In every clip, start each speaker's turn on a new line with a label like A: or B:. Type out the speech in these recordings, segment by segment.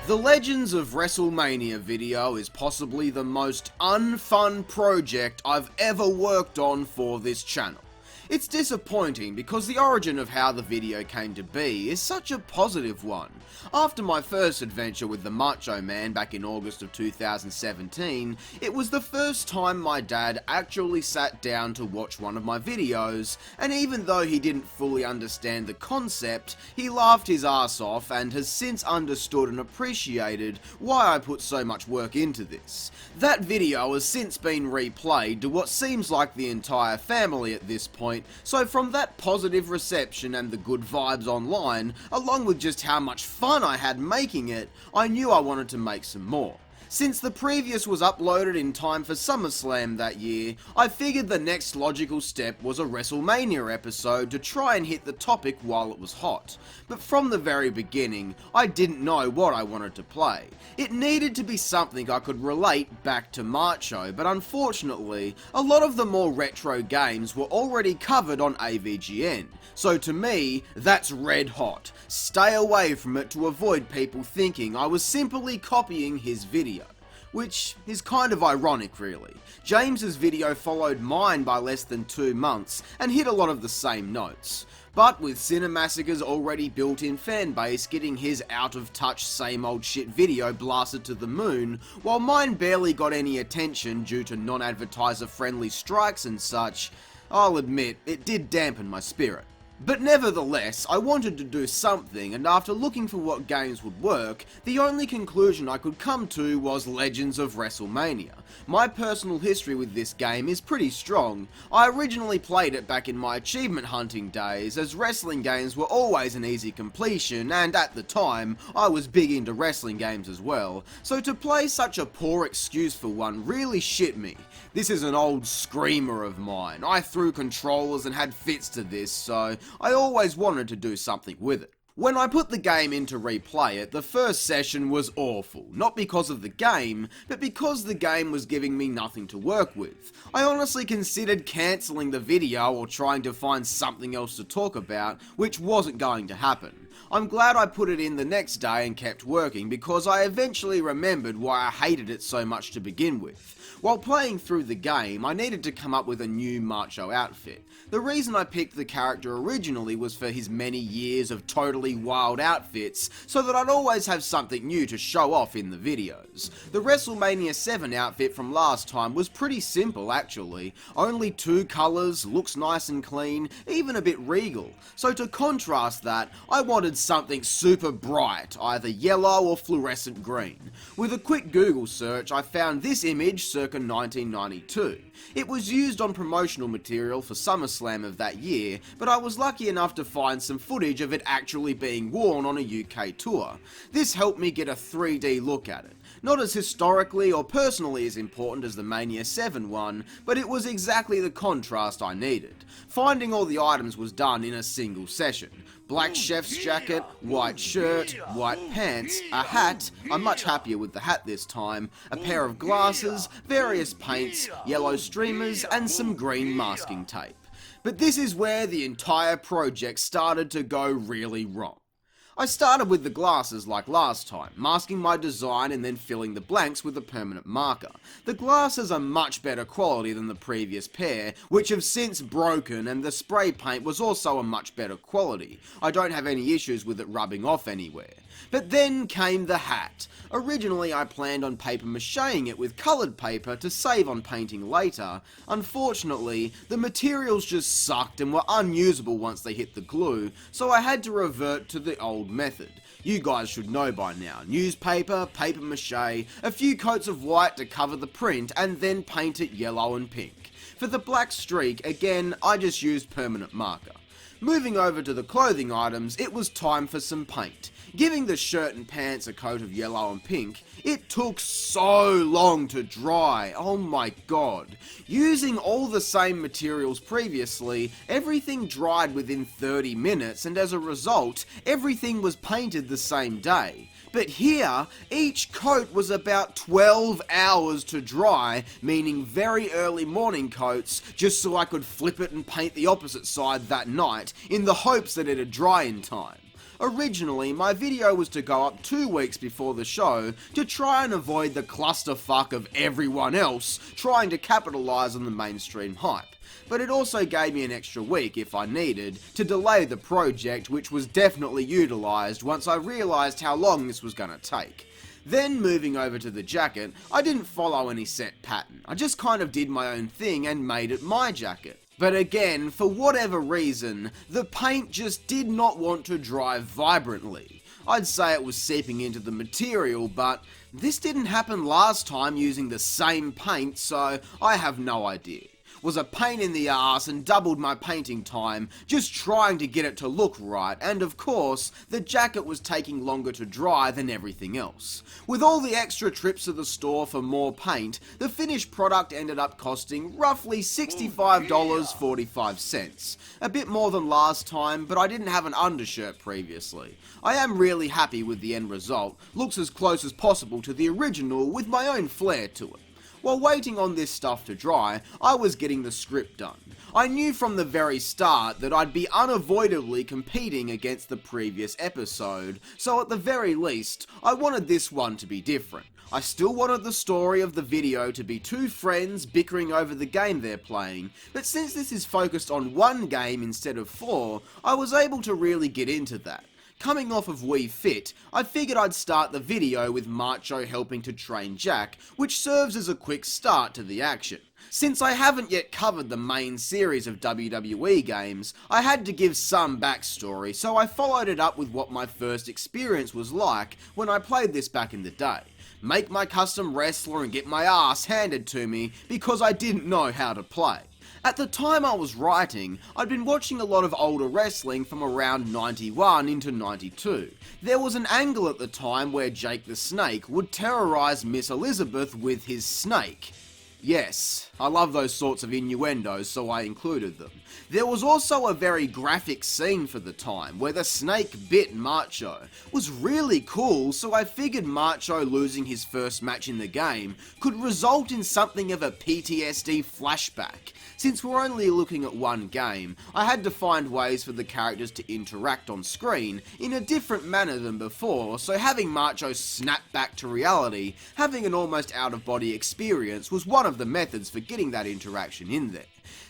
A: The Legends of WrestleMania video is possibly the most unfun project I've ever worked on for this channel. It's disappointing because the origin of how the video came to be is such a positive one. After my first adventure with the Macho Man back in August of 2017, it was the first time my dad actually sat down to watch one of my videos, and even though he didn't fully understand the concept, he laughed his ass off and has since understood and appreciated why I put so much work into this. That video has since been replayed to what seems like the entire family at this point. So from that positive reception and the good vibes online, along with just how much fun I had making it, I knew I wanted to make some more. Since the previous was uploaded in time for SummerSlam that year, I figured the next logical step was a WrestleMania episode to try and hit the topic while it was hot. But from the very beginning, I didn't know what I wanted to play. It needed to be something I could relate back to Macho, but unfortunately, a lot of the more retro games were already covered on AVGN. So to me, that's red hot. Stay away from it to avoid people thinking I was simply copying his video. Which is kind of ironic really. James's video followed mine by less than 2 months and hit a lot of the same notes. But with Cinemassacre's already built-in fanbase getting his out-of-touch same old shit video blasted to the moon, while mine barely got any attention due to non-advertiser friendly strikes and such, I'll admit it did dampen my spirit. But nevertheless, I wanted to do something, and after looking for what games would work, the only conclusion I could come to was Legends of WrestleMania. My personal history with this game is pretty strong. I originally played it back in my achievement hunting days, as wrestling games were always an easy completion, and at the time, I was big into wrestling games as well, so to play such a poor excuse for one really shit me. This is an old screamer of mine. I threw controllers and had fits to this, so I always wanted to do something with it. When I put the game in to replay it, the first session was awful. Not because of the game, but because the game was giving me nothing to work with. I honestly considered cancelling the video or trying to find something else to talk about, which wasn't going to happen. I'm glad I put it in the next day and kept working because I eventually remembered why I hated it so much to begin with. While playing through the game, I needed to come up with a new Macho outfit. The reason I picked the character originally was for his many years of totally wild outfits, so that I'd always have something new to show off in the videos. The WrestleMania 7 outfit from last time was pretty simple actually, only 2 colours, looks nice and clean, even a bit regal. So to contrast that, I wanted something super bright, either yellow or fluorescent green. With a quick Google search, I found this image circa 1992. It was used on promotional material for SummerSlam of that year, but I was lucky enough to find some footage of it actually being worn on a UK tour. This helped me get a 3D look at it. Not as historically or personally as important as the Mania 7 one, but it was exactly the contrast I needed. Finding all the items was done in a single session. Black chef's jacket, white shirt, white pants, a hat, I'm much happier with the hat this time, a pair of glasses, various paints, yellow streamers, and some green masking tape. But this is where the entire project started to go really wrong. I started with the glasses like last time, masking my design and then filling the blanks with a permanent marker. The glasses are much better quality than the previous pair, which have since broken, and the spray paint was also a much better quality. I don't have any issues with it rubbing off anywhere. But then came the hat. Originally I planned on paper macheing it with coloured paper to save on painting later. Unfortunately, the materials just sucked and were unusable once they hit the glue, so I had to revert to the old method. You guys should know by now. Newspaper, paper mache, a few coats of white to cover the print, and then paint it yellow and pink. For the black streak, again, I just used permanent marker. Moving over to the clothing items, it was time for some paint. Giving the shirt and pants a coat of yellow and pink, it took so long to dry, oh my god. Using all the same materials previously, everything dried within 30 minutes, and as a result, everything was painted the same day. But here, each coat was about 12 hours to dry, meaning very early morning coats, just so I could flip it and paint the opposite side that night, in the hopes that it'd dry in time. Originally, my video was to go up 2 weeks before the show to try and avoid the clusterfuck of everyone else trying to capitalise on the mainstream hype. But it also gave me an extra week, if I needed, to delay the project, which was definitely utilised once I realised how long this was going to take. Then moving over to the jacket, I didn't follow any set pattern. I just kind of did my own thing and made it my jacket. But again, for whatever reason, the paint just did not want to dry vibrantly. I'd say it was seeping into the material, but this didn't happen last time using the same paint, so I have no idea. Was a pain in the ass and doubled my painting time just trying to get it to look right, and of course, the jacket was taking longer to dry than everything else. With all the extra trips to the store for more paint, the finished product ended up costing roughly $65.45. A bit more than last time, but I didn't have an undershirt previously. I am really happy with the end result, looks as close as possible to the original with my own flair to it. While waiting on this stuff to dry, I was getting the script done. I knew from the very start that I'd be unavoidably competing against the previous episode, so at the very least, I wanted this one to be different. I still wanted the story of the video to be two friends bickering over the game they're playing, but since this is focused on one game instead of 4, I was able to really get into that. Coming off of Wii Fit, I figured I'd start the video with Macho helping to train Jack, which serves as a quick start to the action. Since I haven't yet covered the main series of WWE games, I had to give some backstory, so I followed it up with what my first experience was like when I played this back in the day. Make my custom wrestler and get my ass handed to me because I didn't know how to play. At the time I was writing, I'd been watching a lot of older wrestling from around 91 into 92. There was an angle at the time where Jake the Snake would terrorise Miss Elizabeth with his snake. Yes, I love those sorts of innuendos, so I included them. There was also a very graphic scene for the time, where the snake bit Macho. It was really cool, so I figured Macho losing his first match in the game could result in something of a PTSD flashback. Since we're only looking at one game, I had to find ways for the characters to interact on screen in a different manner than before, so having Macho snap back to reality, having an almost out-of-body experience, was one of the methods for getting that interaction in there.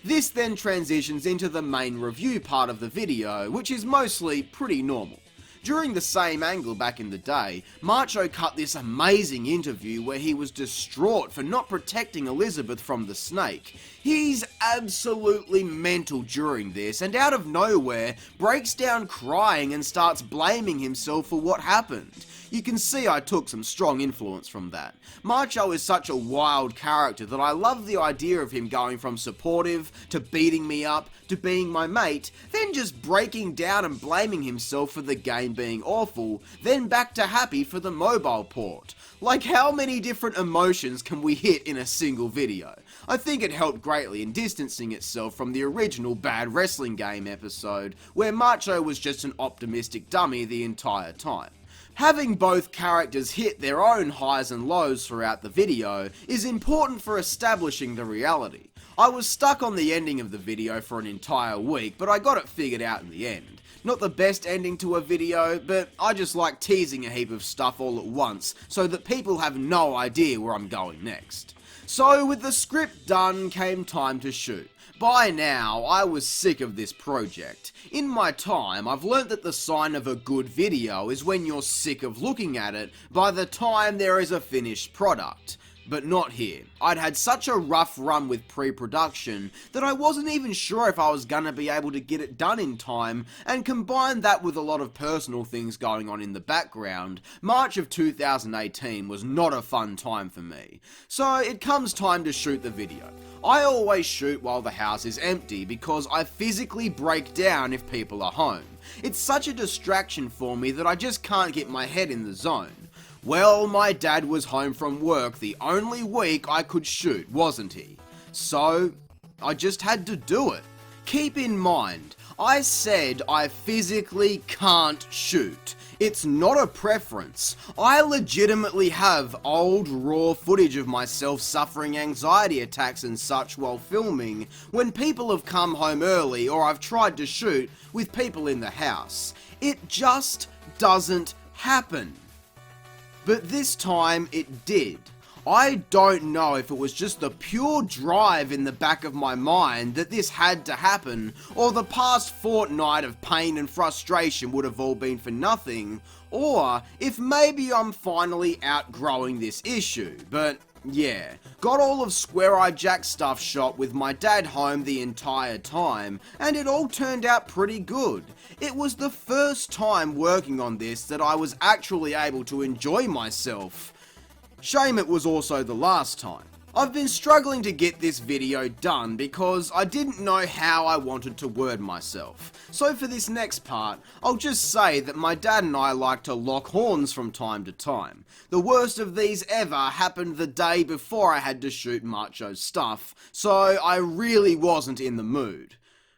A: This then transitions into the main review part of the video, which is mostly pretty normal. During the same angle back in the day, Macho cut this amazing interview where he was distraught for not protecting Elizabeth from the snake. He's absolutely mental during this, and out of nowhere, breaks down crying and starts blaming himself for what happened. You can see I took some strong influence from that. Macho is such a wild character that I love the idea of him going from supportive, to beating me up, to being my mate, then just breaking down and blaming himself for the game being awful, then back to happy for the mobile port. Like, how many different emotions can we hit in a single video? I think it helped greatly in distancing itself from the original Bad Wrestling Game episode, where Macho was just an optimistic dummy the entire time. Having both characters hit their own highs and lows throughout the video is important for establishing the reality. I was stuck on the ending of the video for an entire week, but I got it figured out in the end. Not the best ending to a video, but I just like teasing a heap of stuff all at once so that people have no idea where I'm going next. So with the script done came time to shoot. By now, I was sick of this project. In my time, I've learnt that the sign of a good video is when you're sick of looking at it by the time there is a finished product. But not here. I'd had such a rough run with pre-production that I wasn't even sure if I was gonna be able to get it done in time, and combine that with a lot of personal things going on in the background, March of 2018 was not a fun time for me. So it comes time to shoot the video. I always shoot while the house is empty because I physically break down if people are home. It's such a distraction for me that I just can't get my head in the zone. Well, my dad was home from work the only week I could shoot, wasn't he? So, I just had to do it. Keep in mind, I said I physically can't shoot. It's not a preference. I legitimately have old raw footage of myself suffering anxiety attacks and such while filming when people have come home early or I've tried to shoot with people in the house. It just doesn't happen. But this time it did. I don't know if it was just the pure drive in the back of my mind that this had to happen, or the past fortnight of pain and frustration would have all been for nothing, or if maybe I'm finally outgrowing this issue, but yeah, got all of Square Eye Jack's stuff shot with my dad home the entire time, and it all turned out pretty good. It was the first time working on this that I was actually able to enjoy myself. Shame it was also the last time. I've been struggling to get this video done because I didn't know how I wanted to word myself. So for this next part, I'll just say that my dad and I like to lock horns from time to time. The worst of these ever happened the day before I had to shoot Macho's stuff, so I really wasn't in the mood.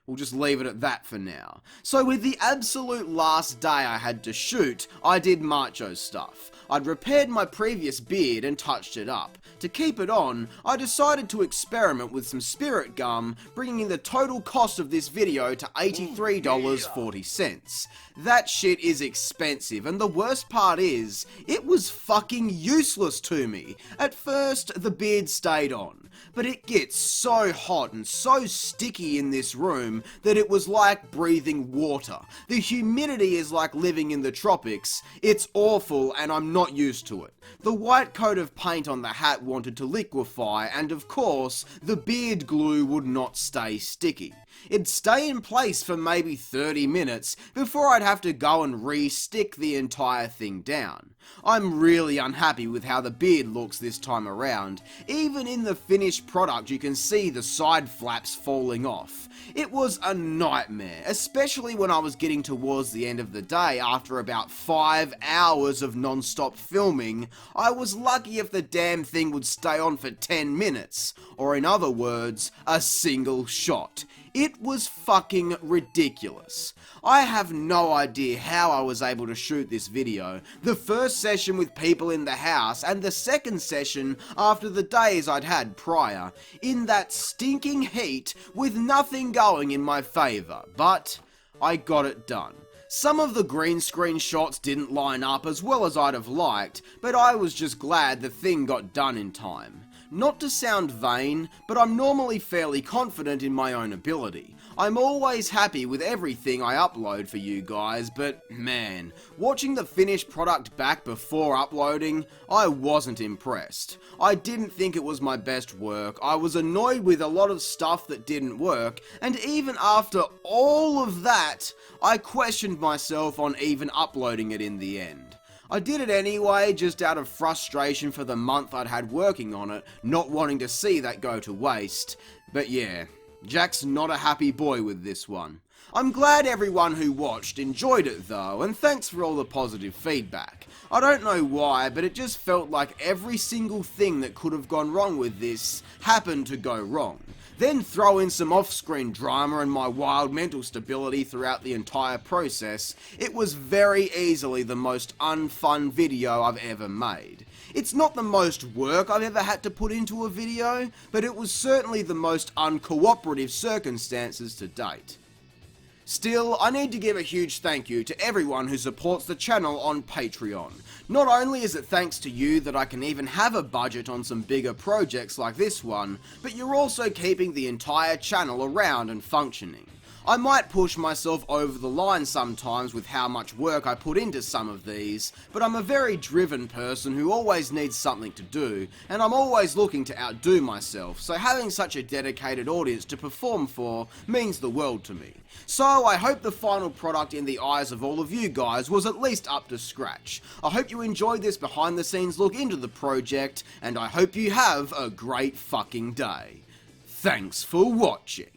A: We'll just leave it at that for now. So with the absolute last day I had to shoot, I did Macho's stuff. I'd repaired my previous beard and touched it up. To keep it on, I decided to experiment with some spirit gum, bringing the total cost of this video to $83.40. That shit is expensive, and the worst part is, it was fucking useless to me. At first, the beard stayed on, but it gets so hot and so sticky in this room that it was like breathing water. The humidity is like living in the tropics. It's awful, and I'm not used to it. The white coat of paint on the hat wanted to liquefy, and of course, the beard glue would not stay sticky. It'd stay in place for maybe 30 minutes before I'd have to go and re-stick the entire thing down. I'm really unhappy with how the beard looks this time around. Even in the finished product you can see the side flaps falling off. It was a nightmare, especially when I was getting towards the end of the day after about 5 hours of non-stop filming. I was lucky if the damn thing would stay on for 10 minutes, or in other words, a single shot. It was fucking ridiculous. I have no idea how I was able to shoot this video. The first session with people in the house and the second session after the days I'd had prior, in that stinking heat with nothing going in my favour, but I got it done. Some of the green screen shots didn't line up as well as I'd have liked, but I was just glad the thing got done in time. Not to sound vain, but I'm normally fairly confident in my own ability. I'm always happy with everything I upload for you guys, but man, watching the finished product back before uploading, I wasn't impressed. I didn't think it was my best work, I was annoyed with a lot of stuff that didn't work, and even after all of that, I questioned myself on even uploading it in the end. I did it anyway, just out of frustration for the month I'd had working on it, not wanting to see that go to waste. But yeah, Jack's not a happy boy with this one. I'm glad everyone who watched enjoyed it though, and thanks for all the positive feedback. I don't know why, but it just felt like every single thing that could have gone wrong with this happened to go wrong. Then throw in some off-screen drama and my wild mental stability throughout the entire process, it was very easily the most unfun video I've ever made. It's not the most work I've ever had to put into a video, but it was certainly the most uncooperative circumstances to date. Still, I need to give a huge thank you to everyone who supports the channel on Patreon. Not only is it thanks to you that I can even have a budget on some bigger projects like this one, but you're also keeping the entire channel around and functioning. I might push myself over the line sometimes with how much work I put into some of these, but I'm a very driven person who always needs something to do, and I'm always looking to outdo myself, so having such a dedicated audience to perform for means the world to me. So I hope the final product in the eyes of all of you guys was at least up to scratch. I hope you enjoyed this behind the scenes look into the project, and I hope you have a great fucking day. Thanks for watching.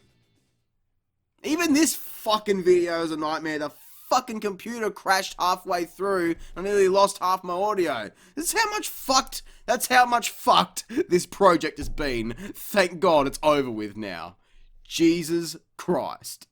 A: Even this fucking video is a nightmare. The fucking computer crashed halfway through. I nearly lost half my audio. That's how much fucked this project has been. Thank God it's over with now. Jesus Christ.